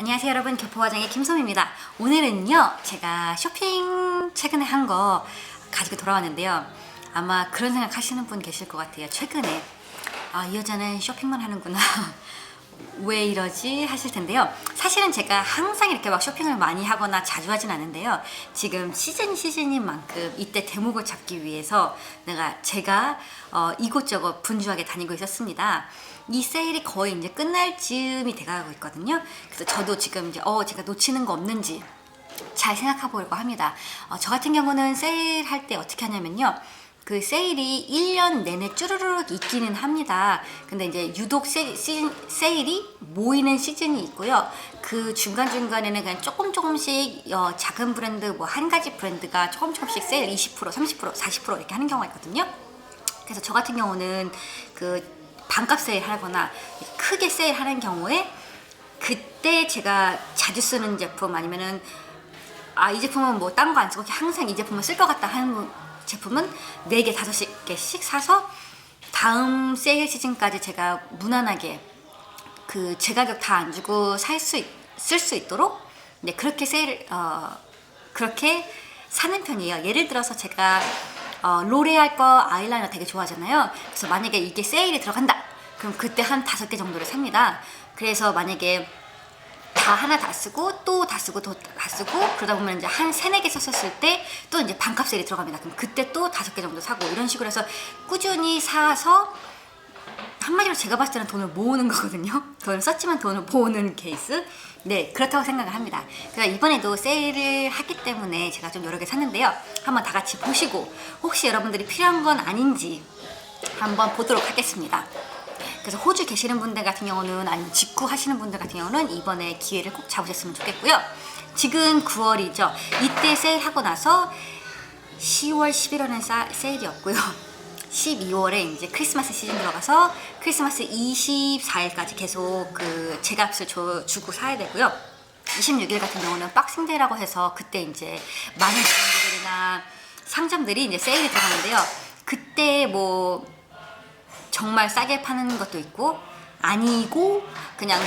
안녕하세요 여러분, 교포화장의 김솜입니다. 오늘은요 제가 쇼핑 최근에 한 거 가지고 돌아왔는데요. 아마 그런 생각 하시는 분 계실 것 같아요. 최근에 이 여자는 쇼핑만 하는구나 왜 이러지 하실 텐데요. 사실은 제가 항상 이렇게 막 쇼핑을 많이 하거나 자주 하진 않은데요. 지금 시즌인 만큼 이때 대목을 잡기 위해서 제가 이곳저곳 분주하게 다니고 있었습니다. 이 세일이 거의 이제 끝날 즈음이 돼가고 있거든요. 그래서 저도 지금 이제 제가 놓치는 거 없는지 잘 생각해 보려고 합니다. 저 같은 경우는 세일할 때 어떻게 하냐면요. 그 세일이 1년 내내 쭈루루룩 있기는 합니다. 근데 이제 유독 세일이 모이는 시즌이 있고요. 그 중간중간에는 그냥 조금씩 작은 브랜드 뭐 한 가지 브랜드가 조금씩 세일 20%, 30%, 40% 이렇게 하는 경우가 있거든요. 그래서 저 같은 경우는 그 반값 세일 하거나 크게 세일 하는 경우에 그때 제가 자주 쓰는 제품 아니면은 이 제품은 뭐 딴 거 안 쓰고 항상 이 제품을 쓸 것 같다 하는 제품은 4개, 5개씩 사서 다음 세일 시즌까지 제가 무난하게 그 제 가격 다 안 주고 쓸 수 있도록 그렇게 그렇게 사는 편이에요. 예를 들어서 제가 로레알 거 아이라이너 되게 좋아하잖아요. 그래서 만약에 이게 세일이 들어간다 그럼 그때 한 5개 정도를 삽니다. 그래서 만약에 하나 다 쓰고 또 다 쓰고 또 다 쓰고 그러다 보면 이제 한 3-4개 썼을 때 또 이제 반값 세일이 들어갑니다. 그럼 그때 또 5개 정도 사고 이런 식으로 해서 꾸준히 사서 한마디로 제가 봤을 때는 돈을 모으는 거거든요. 돈을 썼지만 돈을 모으는 케이스. 네, 그렇다고 생각을 합니다. 그래서 이번에도 세일을 하기 때문에 제가 좀 여러 개 샀는데요. 한번 다 같이 보시고 혹시 여러분들이 필요한 건 아닌지 한번 보도록 하겠습니다. 그래서 호주 계시는 분들 같은 경우는 아니면 직구 하시는 분들 같은 경우는 이번에 기회를 꼭 잡으셨으면 좋겠고요. 지금 9월이죠. 이때 세일하고 나서 10월, 11월은 세일이었고요. 12월에 이제 크리스마스 시즌 들어가서 크리스마스 24일까지 계속 그 제값을 주고 사야 되고요. 26일 같은 경우는 박싱데이라고 해서 그때 이제 많은 브랜드들이나 상점들이 이제 세일이 들어가는데요. 그때 뭐 정말 싸게 파는 것도 있고 아니고 그냥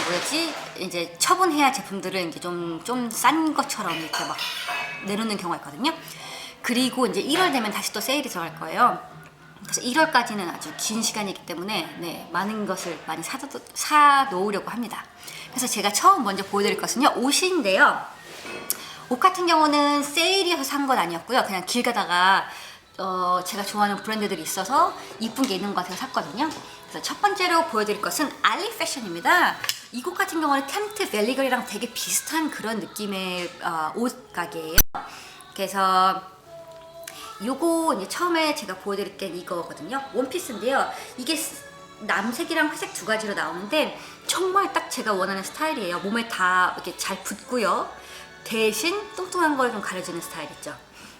이제 처분해야 제품들을 이제 좀 싼 것처럼 이렇게 막 내놓는 경우가 있거든요. 그리고 이제 1월 되면 다시 또 세일이 들어갈 거예요. 그래서 1월까지는 아주 긴 시간이기 때문에 많은 것을 많이 사 놓으려고 합니다. 그래서 제가 먼저 보여드릴 것은요, 옷인데요. 옷 같은 경우는 세일이어서 산 건 아니었고요. 그냥 길 가다가 제가 좋아하는 브랜드들이 있어서 이쁜 게 있는 것 같아서 샀거든요. 그래서 첫 번째로 보여드릴 것은 알리 패션입니다. 이곳 같은 경우는 템트 밸리걸이랑 되게 비슷한 그런 느낌의 옷 가게예요. 그래서 요거 이제 처음에 제가 보여드릴 게 이거거든요. 원피스인데요. 이게 남색이랑 회색 두 가지로 나오는데 정말 딱 제가 원하는 스타일이에요. 몸에 다 이렇게 잘 붙고요. 대신 뚱뚱한 걸 좀 가려주는 스타일 있죠.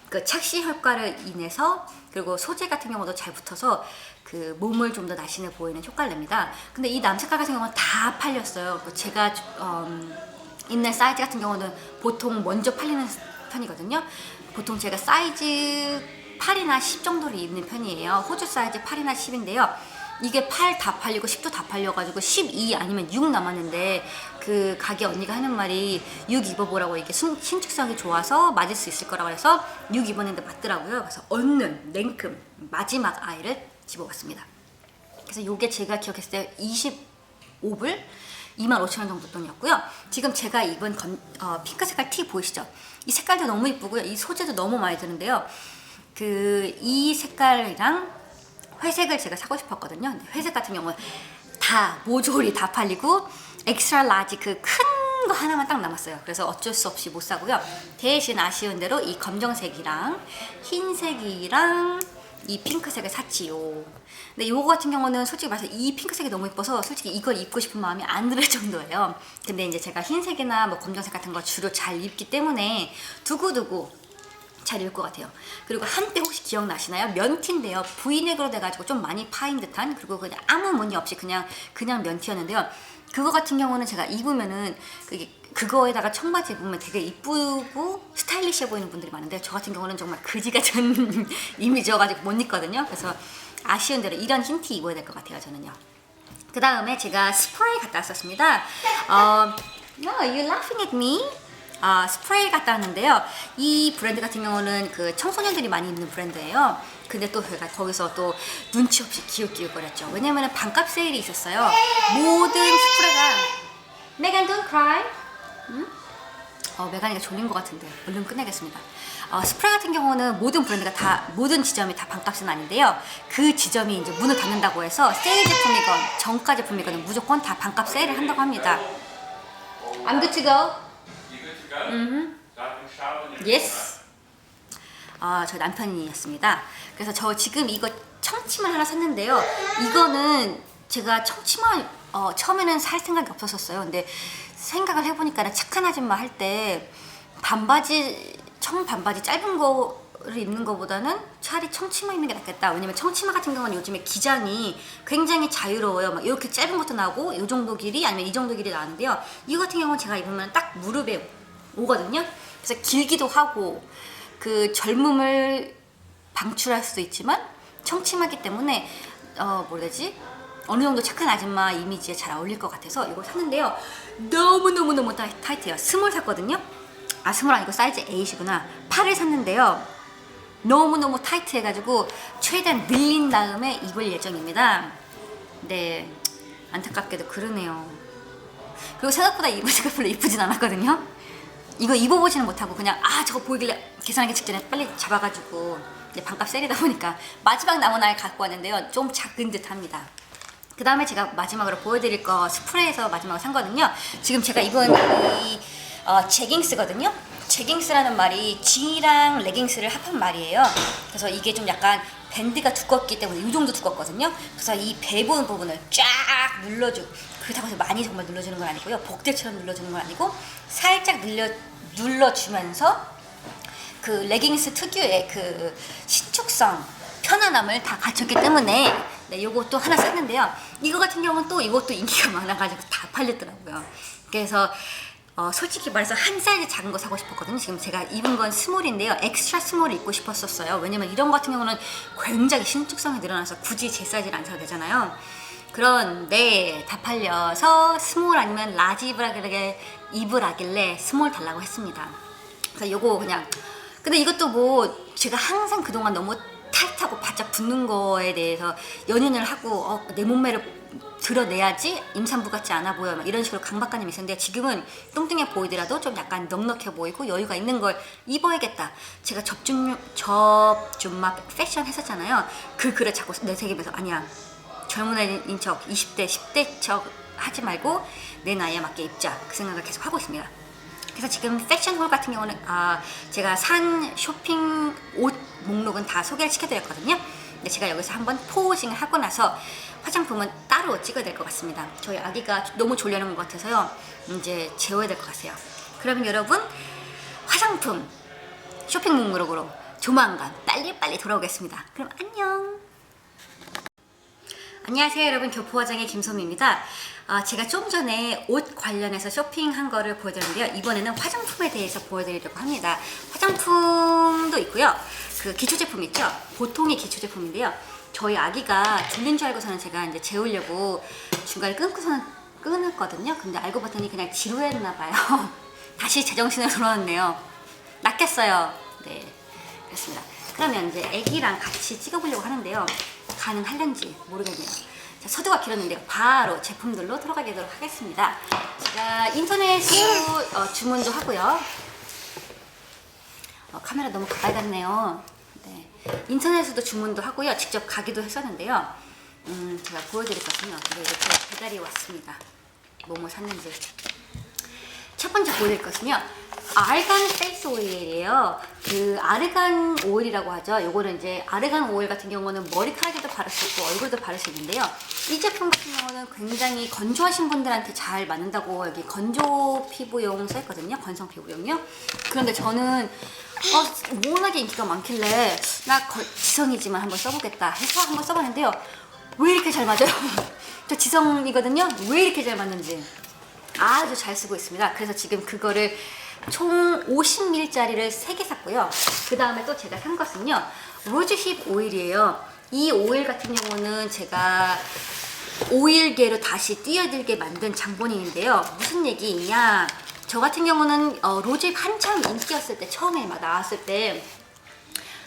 그 착시 효과를 인해서 그리고 소재 같은 경우도 잘 붙어서 그 몸을 좀 더 날씬해 보이는 효과를 냅니다. 근데 이 남색깔 같은 경우는 다 팔렸어요. 제가 입는 사이즈 같은 경우는 보통 먼저 팔리는 편이거든요. 보통 제가 사이즈 8이나 10 정도를 입는 편이에요. 호주 사이즈 8이나 10인데요. 이게 8 다 팔리고 10도 다 팔려가지고 12 아니면 6 남았는데 그 가게 언니가 하는 말이 6 입어보라고 이게 신축성이 좋아서 맞을 수 있을 거라고 해서 6 입었는데 맞더라고요. 그래서 얼른 냉큼 마지막 아이를 집어봤습니다. 그래서 이게 제가 기억했을 때 25불 25,000원 정도 돈이었고요. 지금 제가 입은 핑크 색깔 티 보이시죠? 이 색깔도 너무 이쁘고요. 이 소재도 너무 마음에 드는데요. 이 색깔이랑 회색을 제가 사고 싶었거든요. 근데 회색 같은 경우는 다 모조리 다 팔리고 엑스트라 라지 그 큰 거 하나만 딱 남았어요. 그래서 어쩔 수 없이 못 사고요. 대신 아쉬운 대로 이 검정색이랑 흰색이랑 이 핑크색을 샀지요. 근데 요거 같은 경우는 솔직히 말해서 이 핑크색이 너무 예뻐서 솔직히 이걸 입고 싶은 마음이 안 들 정도예요. 근데 이제 제가 흰색이나 뭐 검정색 같은 거 주로 잘 입기 때문에 두고두고 잘 입을 것 같아요. 그리고 한때 혹시 기억나시나요? 면티인데요. V넥으로 돼가지고 좀 많이 파인 듯한, 그리고 그냥 아무 무늬 없이 그냥 면티였는데요. 그거 같은 경우는 제가 입으면은 그거에다가 청바지 입으면 되게 이쁘고 스타일리시해 보이는 분들이 많은데 저 같은 경우는 정말 그지 같은 이미지여가지고 못 입거든요. 그래서 아쉬운 대로 이런 흰 티 입어야 될 것 같아요, 저는요. 그 다음에 제가 스프라이 갔다 왔었습니다. No, you laughing at me? 스프레이 갖다 왔는데요. 이 브랜드 같은 경우는 그 청소년들이 많이 입는 브랜드예요. 근데 또 저희가 거기서 또 눈치 없이 기웃기웃거렸죠. 왜냐면은 반값 세일이 있었어요. 모든 스프레이가 메간 don't cry. 응? 메간이가 졸린 것 같은데 얼른 끝내겠습니다. 스프레이 같은 경우는 모든 브랜드가 다 모든 지점이 다 반값은 아닌데요. 그 지점이 이제 문을 닫는다고 해서 세일 제품이건 정가 제품이건 무조건 다 반값 세일을 한다고 합니다. I'm good to go. Yes. 저희 남편이었습니다. 그래서 저 지금 이거 청치마 하나 샀는데요. 이거는 제가 청치마 처음에는 살 생각이 없었었어요. 근데 생각을 해보니까 착한 아줌마 할 때 청반바지 짧은 거를 입는 거보다는 차라리 청치마 입는 게 낫겠다. 왜냐면 청치마 같은 경우는 요즘에 기장이 굉장히 자유로워요. 막 이렇게 짧은 것도 나고 이 정도 길이 아니면 이 정도 길이 나는데요. 이거 같은 경우는 제가 입으면 딱 무릎에 오거든요. 그래서 길기도 하고 그 젊음을 방출할 수도 있지만 청치마기 때문에 뭐라 해야지? 어느 정도 착한 아줌마 이미지에 잘 어울릴 것 같아서 이걸 샀는데요. 너무너무너무 타이트해요. 스몰 샀거든요. 스몰 아니고 사이즈 8이구나. 8을 샀는데요. 너무너무 타이트해가지고 최대한 늘린 다음에 입을 예정입니다. 네, 안타깝게도 그러네요. 그리고 생각보다 입으니까 별로 이쁘진 않았거든요. 이거 입어보지는 못하고 그냥 저거 보이길래 계산하기 직전에 빨리 잡아가지고 이제 반값 세일이다 보니까 마지막 남은 날 갖고 왔는데요. 좀 작은 듯 합니다. 그 다음에 제가 마지막으로 보여드릴 거 스프레이에서 마지막으로 샀거든요. 지금 제가 입은 이 제깅스거든요. 제깅스라는 말이 진이랑 레깅스를 합한 말이에요. 그래서 이게 좀 약간 밴드가 두껍기 때문에 이 정도 두껍거든요. 그래서 이 배분 부분을 쫙 그렇다고 해서 많이 정말 눌러주는 건 아니고요. 복대처럼 눌러주는 건 아니고 살짝 눌러주면서 그 레깅스 특유의 그 신축성, 편안함을 다 갖췄기 때문에 네, 요것도 하나 샀는데요. 이거 같은 경우는 또 이것도 인기가 많아가지고 다 팔렸더라고요. 그래서 솔직히 말해서 한 사이즈 작은 거 사고 싶었거든요. 지금 제가 입은 건 스몰인데요. 엑스트라 스몰을 입고 싶었었어요. 왜냐면 이런 거 같은 경우는 굉장히 신축성이 늘어나서 굳이 제 사이즈를 안 사도 되잖아요. 그런데 다 팔려서 스몰 아니면 라지 입으라길래 스몰 달라고 했습니다. 그래서 요거 그냥 근데 이것도 뭐 제가 항상 그동안 너무 타이트하고 바짝 붙는 거에 대해서 연연을 하고 내 몸매를 드러내야지 임산부 같지 않아 보여 막 이런 식으로 강박관념이 있었는데 지금은 뚱뚱해 보이더라도 좀 약간 넉넉해 보이고 여유가 있는 걸 입어야겠다. 제가 접준마 패션 했었잖아요. 그 글을 자꾸 내새기면서 아니야 젊은 애인 척 20대 10대 척 하지 말고 내 나이에 맞게 입자 그 생각을 계속 하고 있습니다. 그래서 지금 패션홀 같은 경우는 제가 산 쇼핑 옷 목록은 다 소개를 시켜드렸거든요. 근데 제가 여기서 한번 포징을 하고 나서 화장품은 따로 찍어야 될 것 같습니다. 저희 아기가 너무 졸려는 것 같아서요. 이제 재워야 될 것 같아요. 그러면 여러분 화장품 쇼핑 목록으로 조만간 빨리 돌아오겠습니다. 그럼 안녕. 안녕하세요 여러분, 교포화장의 김소미입니다. 제가 좀 전에 옷 관련해서 쇼핑한 거를 보여드렸는데요. 이번에는 화장품에 대해서 보여드리려고 합니다. 화장품도 있고요. 그 기초제품 있죠? 보통이 기초제품인데요. 저희 아기가 졸린 줄 알고서는 제가 이제 재우려고 중간에 끊고서는 끊었거든요. 근데 알고 봤더니 그냥 지루했나 봐요. 다시 제정신으로 돌아왔네요. 낚였어요. 네, 그렇습니다. 그러면 이제 아기랑 같이 찍어보려고 하는데요. 가능할런지 모르겠네요. 자, 서두가 길었는데요. 바로 제품들로 들어가도록 하겠습니다. 제가 인터넷으로 주문도 하고요. 카메라 너무 가까이 갔네요. 네. 인터넷에서도 주문도 하고요. 직접 가기도 했었는데요. 제가 보여드릴 것은요. 네, 이렇게 배달이 왔습니다. 뭐뭐 샀는지. 첫 번째 보여드릴 것은요. 아르간 페이스 오일이에요. 그 아르간 오일이라고 하죠. 요거는 이제 아르간 오일 같은 경우는 머리카락에도 바를 수 있고 얼굴도 바를 수 있는데요. 이 제품 같은 경우는 굉장히 건조하신 분들한테 잘 맞는다고 여기 건조 피부용 써있거든요. 건성 피부용이요. 그런데 저는 워낙에 인기가 많길래 나 지성이지만 한번 써보겠다 해서 한번 써봤는데요. 왜 이렇게 잘 맞아요? 저 지성이거든요. 왜 이렇게 잘 맞는지 아주 잘 쓰고 있습니다. 그래서 지금 그거를 총 50ml짜리를 3개 샀고요. 그 다음에 또 제가 산 것은요. 로즈힙 오일이에요. 이 오일 같은 경우는 제가 오일계로 다시 뛰어들게 만든 장본인인데요. 무슨 얘기냐? 저 같은 경우는 로즈힙 한참 인기였을 때, 처음에 막 나왔을 때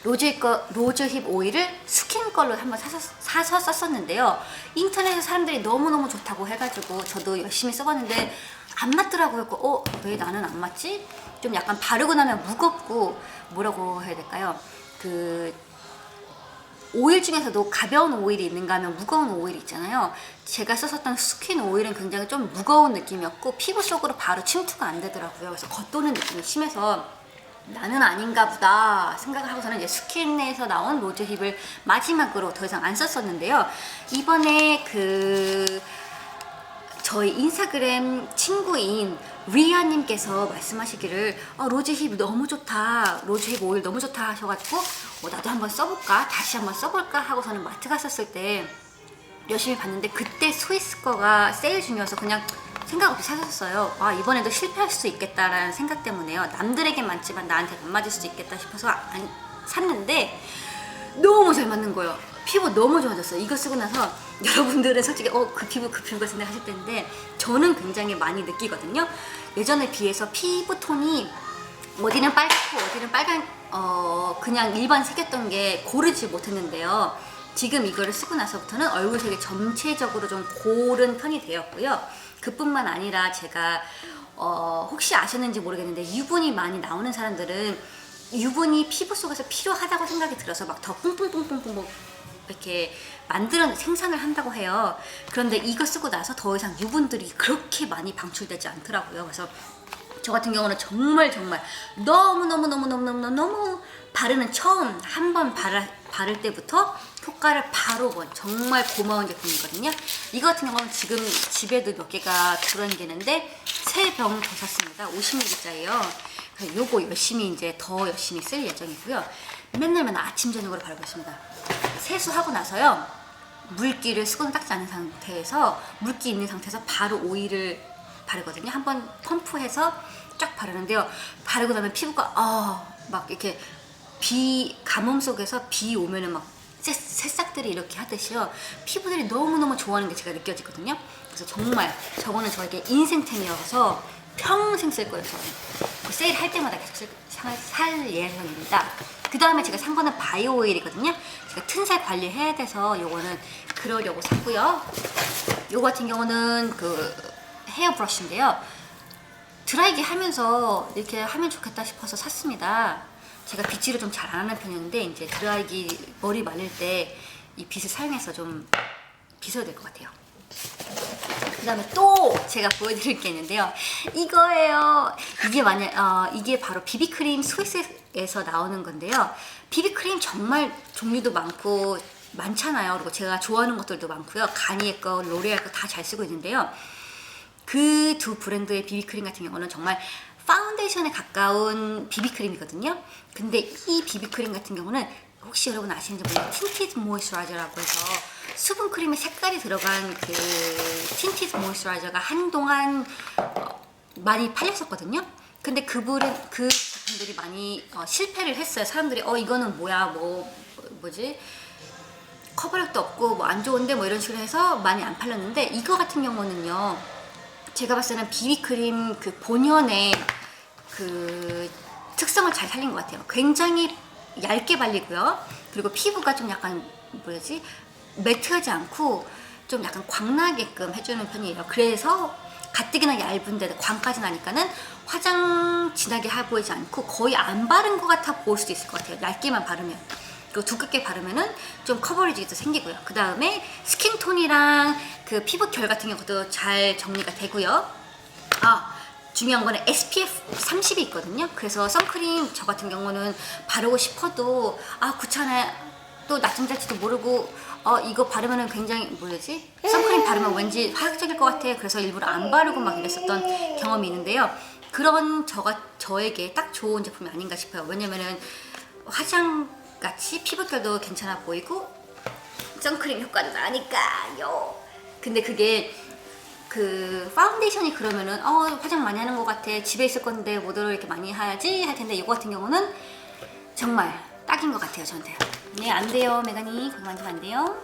로즈힙 오일을 스킨 걸로 한번 사서 썼었는데요. 인터넷에 사람들이 너무너무 좋다고 해가지고 저도 열심히 써봤는데 안 맞더라고요. 왜 나는 안 맞지? 좀 약간 바르고 나면 무겁고, 뭐라고 해야 될까요? 그 오일 중에서도 가벼운 오일이 있는가 하면 무거운 오일이 있잖아요. 제가 썼었던 스킨 오일은 굉장히 좀 무거운 느낌이었고 피부 속으로 바로 침투가 안 되더라고요. 그래서 겉도는 느낌이 심해서 나는 아닌가 보다 생각을 하고서는 이제 스킨에서 나온 로즈힙을 마지막으로 더 이상 안 썼었는데요. 이번에 저희 인스타그램 친구인 리아님께서 말씀하시기를 로즈힙 너무 좋다, 로즈힙 오일 너무 좋다 하셔가지고 나도 한번 써볼까, 다시 한번 써볼까 하고서는 마트 갔었을 때 열심히 봤는데 그때 스위스 거가 세일 중이어서 그냥 생각 없이 사셨어요. 이번에도 실패할 수 있겠다라는 생각 때문에요. 남들에게 맞지만 나한테 안 맞을 수도 있겠다 싶어서 샀는데 너무 잘 맞는 거예요. 피부 너무 좋아졌어요. 이거 쓰고 나서 여러분들은 솔직히 그 피부가 생각하실 텐데 저는 굉장히 많이 느끼거든요. 예전에 비해서 피부톤이 어디는 빨갛고 어디는 빨간 그냥 일반 색이었던 게 고르지 못했는데요. 지금 이거를 쓰고 나서부터는 얼굴색이 전체적으로 좀 고른 편이 되었고요. 그뿐만 아니라 제가 혹시 아셨는지 모르겠는데 유분이 많이 나오는 사람들은 유분이 피부 속에서 필요하다고 생각이 들어서 막 더 뿡뿡뿡뿡뿡 이렇게 생산을 한다고 해요. 그런데 이거 쓰고 나서 더 이상 유분들이 그렇게 많이 방출되지 않더라고요. 그래서 저 같은 경우는 정말 너무 바르는 처음 한 번 바를 때부터 효과를 바로 본 정말 고마운 제품이거든요. 이거 같은 경우는 지금 집에도 몇 개가 들어있는데 3병 더 샀습니다. 50ml짜리예요. 요거 더 열심히 쓸 예정이고요. 맨날 아침 저녁으로 바르고 있습니다. 세수하고 나서요, 물기를 수건을 닦지 않은 상태에서 물기 있는 상태에서 바로 오일을 바르거든요. 한번 펌프해서 쫙 바르는데요. 바르고 나면 피부가 막 이렇게 가뭄 속에서 비 오면은 막 새싹들이 이렇게 하듯이요. 피부들이 너무너무 좋아하는 게 제가 느껴지거든요. 그래서 정말 저거는 저에게 인생템이어서 평생 쓸 거예요. 저는 세일할 때마다 계속 살 예정입니다. 그 다음에 제가 산 거는 바이오 오일이거든요. 제가 튼살 관리해야 돼서 요거는 그러려고 샀고요. 요거 같은 경우는 헤어 브러쉬인데요. 드라이기 하면서 이렇게 하면 좋겠다 싶어서 샀습니다. 제가 빗질을 좀 잘 안 하는 편이었는데 이제 드라이기 머리 말릴 때 이 빗을 사용해서 좀 빗어야 될 것 같아요. 그 다음에 또 제가 보여드릴 게 있는데요. 이거예요. 이게 바로 비비크림 스위스에서 나오는 건데요. 비비크림 정말 종류도 많잖아요. 그리고 제가 좋아하는 것들도 많고요. 가니에 거, 로레알 거 다 잘 쓰고 있는데요. 그 두 브랜드의 비비크림 같은 경우는 정말 파운데이션에 가까운 비비크림이거든요. 근데 이 비비크림 같은 경우는 혹시 여러분 아시는지 모르겠는데 틴티드 모이스처라이저라고 해서 수분크림의 색깔이 들어간 그 틴티드 모이스처라이저가 한동안 많이 팔렸었거든요. 근데 그 제품들이 많이 실패를 했어요. 사람들이 이거는 뭐야, 뭐지, 커버력도 없고 뭐 안 좋은데 뭐 이런 식으로 해서 많이 안 팔렸는데, 이거 같은 경우는요, 제가 봤을 때는 비비크림 그 본연의 그 특성을 잘 살린 것 같아요. 굉장히 얇게 발리고요. 그리고 피부가 좀 약간 매트하지 않고 좀 약간 광나게끔 해주는 편이에요. 그래서 가뜩이나 얇은데 광까지 나니까는 화장 진하게 보이지 않고 거의 안 바른 것 같아 보일 수도 있을 것 같아요. 얇게만 바르면. 그리고 두껍게 바르면은 좀 커버리지도 생기고요. 그 다음에 스킨톤이랑 그 피부 결 같은 경우도 잘 정리가 되고요. 중요한 거는 SPF 30이 있거든요. 그래서 선크림 저 같은 경우는 바르고 싶어도 귀찮아, 또 낮잠 잘지도 모르고 이거 바르면은 굉장히 선크림 바르면 왠지 화학적일 것 같아. 그래서 일부러 안 바르고 막 이랬었던 경험이 있는데요. 그런 저에게 딱 좋은 제품이 아닌가 싶어요. 왜냐면은 화장같이 피부결도 괜찮아 보이고 선크림 효과도 나니까요. 근데 그게 그 파운데이션이 그러면은 화장 많이 하는 것 같아, 집에 있을 건데 뭐더러 이렇게 많이 해야지 할 텐데, 이거 같은 경우는 정말 딱인 것 같아요, 저한테. 네, 안 돼요, 메가니. 그거 만지면 안 돼요.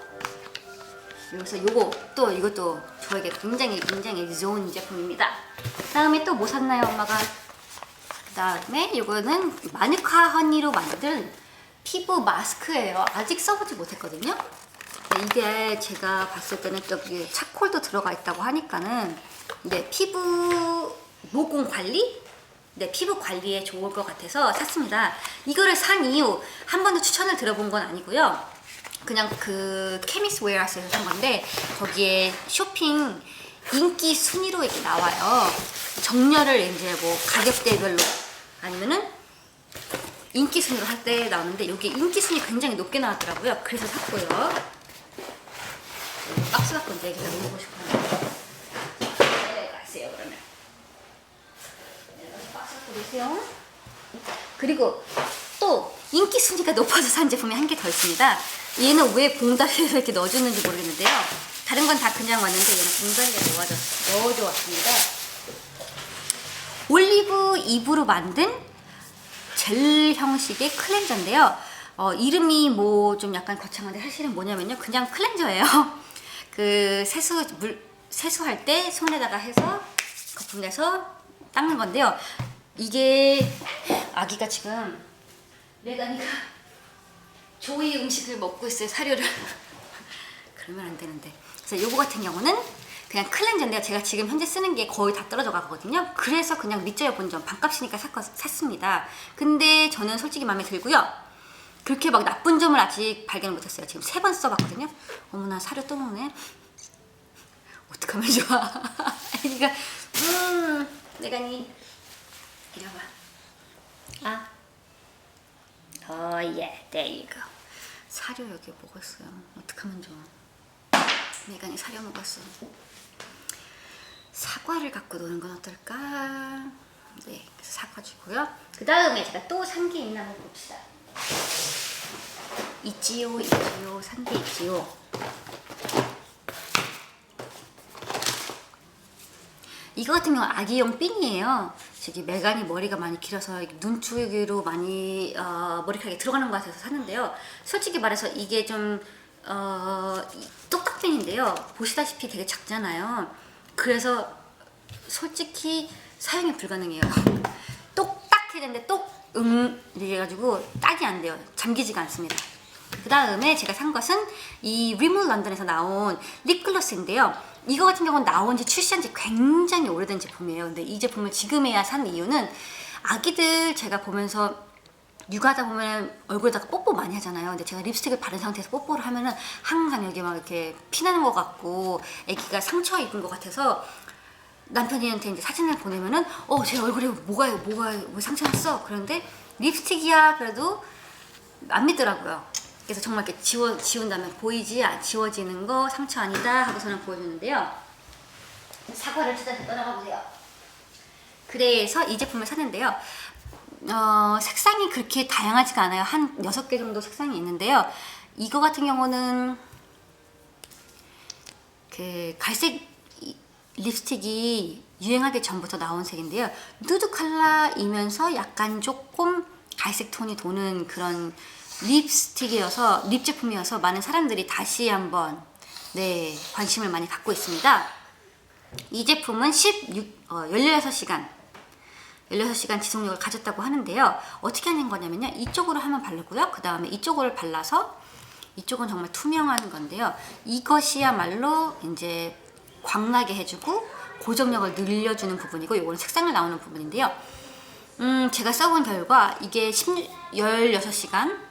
그래서 이것도 저에게 굉장히 좋은 제품입니다. 다음에 또 뭐 샀나요, 엄마가? 그다음에 이거는 마누카 허니로 만든 피부 마스크예요. 아직 써보지 못했거든요. 이게 제가 봤을 때는 또 차콜도 들어가 있다고 하니까는 피부 모공 관리? 피부 관리에 좋을 것 같아서 샀습니다. 이거를 산 이유 한 번도 추천을 들어본 건 아니고요. 그냥 그 케미스 웨어하우스에서 산 건데 거기에 쇼핑 인기 순위로 이렇게 나와요. 정렬을 이제 뭐 가격대별로 아니면은 인기 순위로 할 때 나오는데 여기 인기 순위 굉장히 높게 나왔더라고요. 그래서 샀고요. 박스 갖고 이제 얘기를 해보고 싶어요. 네, 가세요 그러면. 박스 갖고 계세요. 그리고 또 인기 순위가 높아서 산 제품이 한 개 더 있습니다. 얘는 왜 봉다리에서 이렇게 넣어줬는지 모르겠는데요. 다른 건 다 그냥 왔는데 얘는 봉다리에 넣어줘 왔습니다. 올리브 잎으로 만든 젤 형식의 클렌저인데요. 이름이 뭐 좀 약간 거창한데 사실은 뭐냐면요. 그냥 클렌저예요. 그 세수할 때 손에다가 해서 거품 내서 닦는 건데요. 이게 아기가 지금 레가니가 조이 음식을 먹고 있어요. 사료를. 그러면 안 되는데. 그래서 요거 같은 경우는 그냥 클렌저인데요. 제가 지금 현재 쓰는 게 거의 다 떨어져 가거든요. 그래서 그냥 밑져요 본점 반값이니까 샀습니다. 근데 저는 솔직히 마음에 들고요. 그렇게 막 나쁜 점을 아직 발견 못했어요. 지금 3번 써봤거든요. 어머나 사료 또 먹네. 어떡하면 좋아. 그러니까 내가니 이리 와봐. 예, there you go. 사료 여기 먹었어요. 어떡하면 좋아. 메간이 사료 먹었어. 사과를 갖고 노는 건 어떨까? 네, 그래서 사과 주고요. 그 다음에 제가 또 산 게 있나 한번 봅시다. 있지요. 산 게 있지요. 이거 같은 경우는 아기용 핀이에요. 저기 메간이 머리가 많이 길어서 눈 쪽으로 많이 머리카락이 들어가는 것 같아서 샀는데요. 솔직히 말해서 이게 좀 똑딱핀인데요. 보시다시피 되게 작잖아요. 그래서 솔직히 사용이 불가능해요. 똑딱 해야 되는데 이래가지고 딱이 안 돼요. 잠기지가 않습니다. 그 다음에 제가 산 것은 이 리몰 런던에서 나온 립글로스인데요. 이거 같은 경우는 나온 지 출시한 지 굉장히 오래된 제품이에요. 근데 이 제품을 지금에야 산 이유는 아기들 제가 보면서 육아하다 보면 얼굴에다가 뽀뽀 많이 하잖아요. 근데 제가 립스틱을 바른 상태에서 뽀뽀를 하면은 항상 여기 막 이렇게 피나는 것 같고 아기가 상처 입은 것 같아서 남편이한테 이제 사진을 보내면은 제 얼굴에 뭐가 왜 상처 났어? 그런데 립스틱이야 그래도 안 믿더라고요. 그래서 정말 이렇게 지운 다음에 지워지는 거 상처 아니다 하고서는 보여주는데요. 사과를 찾아서 떠나가 보세요. 그래서 이 제품을 샀는데요. 색상이 그렇게 다양하지가 않아요. 한 6개 정도 색상이 있는데요. 이거 같은 경우는 그 갈색 립스틱이 유행하기 전부터 나온 색인데요. 누드 컬러이면서 약간 조금 갈색 톤이 도는 그런 립스틱이어서 립 제품이어서 많은 사람들이 다시 한번 관심을 많이 갖고 있습니다. 이 제품은 16시간 지속력을 가졌다고 하는데요. 어떻게 하는 거냐면요. 이쪽으로 한번 바르고요. 그 다음에 이쪽으로 발라서 이쪽은 정말 투명한 건데요. 이것이야말로 이제 광나게 해주고 고정력을 늘려주는 부분이고 이거는 색상을 나오는 부분인데요. 제가 써본 결과 이게 16시간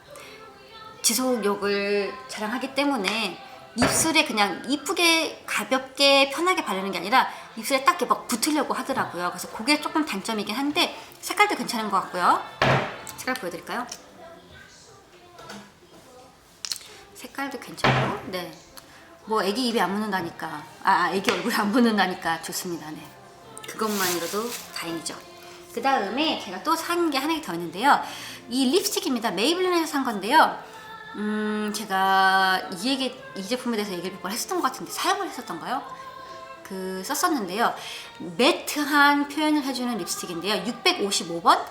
지속력을 자랑하기 때문에 입술에 그냥 이쁘게 가볍게 편하게 바르는 게 아니라 입술에 딱 이렇게 막 붙으려고 하더라고요. 그래서 그게 조금 단점이긴 한데 색깔도 괜찮은 것 같고요. 색깔 보여드릴까요? 색깔도 괜찮고 뭐 애기 입에 안 묻는다니까 애기 얼굴에 안 묻는다니까 좋습니다. 그것만으로도 다행이죠. 그 다음에 제가 또 산 게 하나 더 있는데요. 이 립스틱입니다. 메이블린에서 산 건데요. 제가 이 제품에 대해서 얘기를 몇 번 했었던 것 같은데 사용을 했었던가요? 썼었는데요. 매트한 표현을 해주는 립스틱인데요. 655번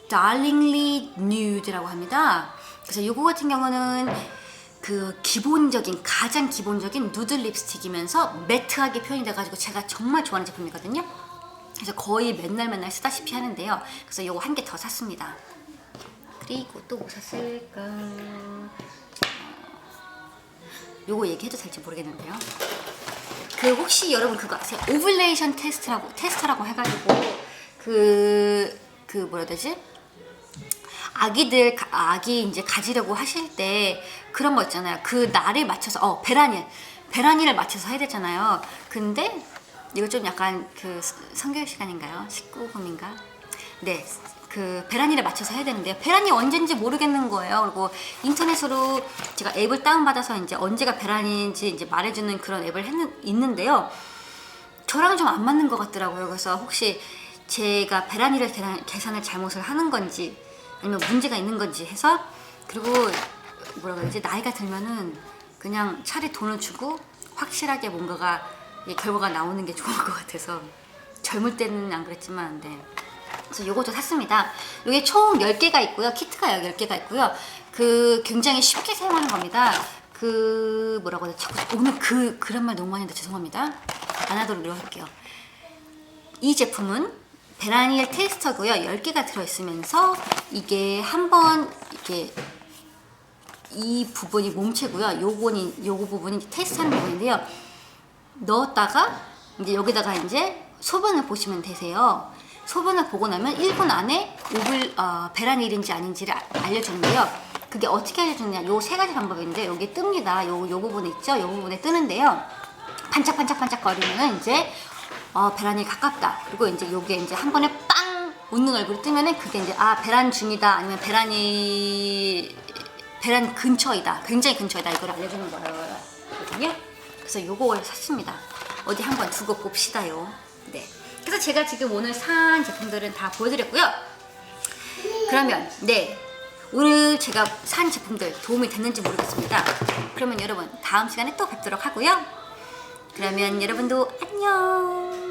Darlingly Nude라고 합니다. 그래서 이거 같은 경우는 그 기본적인 가장 기본적인 누드 립스틱이면서 매트하게 표현이 돼가지고 제가 정말 좋아하는 제품이거든요. 그래서 거의 맨날 쓰다시피 하는데요. 그래서 요거 한 개 더 샀습니다. 그리고 또 뭐 샀을까? 요거 얘기해도 될지 모르겠는데요. 그 혹시 여러분 그거 아세요? 오뷸레이션 테스트라고 해가지고 그 뭐라 해야 되지? 아기 이제 가지려고 하실 때 그런 거 있잖아요. 그 날에 맞춰서 베라닐을 맞춰서 해야 되잖아요. 근데 이거 좀 약간 그 성교육 시간인가요? 19금인가? 네. 그 베라닐에 맞춰서 해야 되는데요. 베라닐 언제인지 모르겠는 거예요. 그리고 인터넷으로 제가 앱을 다운받아서 이제 언제가 베라닐인지 이제 말해주는 그런 앱을 있는데요. 저랑은 좀 안 맞는 것 같더라고요. 그래서 혹시 제가 베라닐을 계산을 잘못을 하는 건지 아니면 문제가 있는 건지 해서, 그리고 뭐라고 해야지, 나이가 들면은 그냥 차라리 돈을 주고 확실하게 뭔가가 결과가 나오는 게 좋을 것 같아서, 젊을 때는 안 그랬지만 네. 그래서 요것도 샀습니다. 이게 총 10개가 있고요. 키트가 10개가 있고요. 그 굉장히 쉽게 사용하는 겁니다. 그 뭐라고 해야 되지? 오늘 그런 말 너무 많이 했는데 죄송합니다. 안 하도록 노력할게요. 이 제품은 베라닐 테이스터고요. 10개가 들어있으면서 이게 한번 이렇게 이 부분이 몸체고요. 요거 부분이 테스트하는 부분인데요. 넣었다가 이제 여기다가 이제 소변을 보시면 되세요. 소변을 보고 나면 1분 안에 베라닐인지 아닌지를 알려주는데요. 그게 어떻게 알려주느냐? 요 3가지 방법인데 여기 뜹니다. 요 부분에 있죠? 요 부분에 뜨는데요. 반짝반짝반짝 거리면은 이제 베란이 가깝다. 그리고 이제 요게 이제 한 번에 빵 웃는 얼굴이 뜨면은 그게 이제 베란 중이다, 아니면 베란 근처이다, 굉장히 근처이다, 이걸 알려주는 거거든요. 그래서 요걸 샀습니다. 어디 한번 두고 봅시다요. 네. 그래서 제가 지금 오늘 산 제품들은 다 보여드렸고요. 그러면 네, 오늘 제가 산 제품들 도움이 됐는지 모르겠습니다. 그러면 여러분 다음 시간에 또 뵙도록 하고요. 그러면 여러분도 안녕.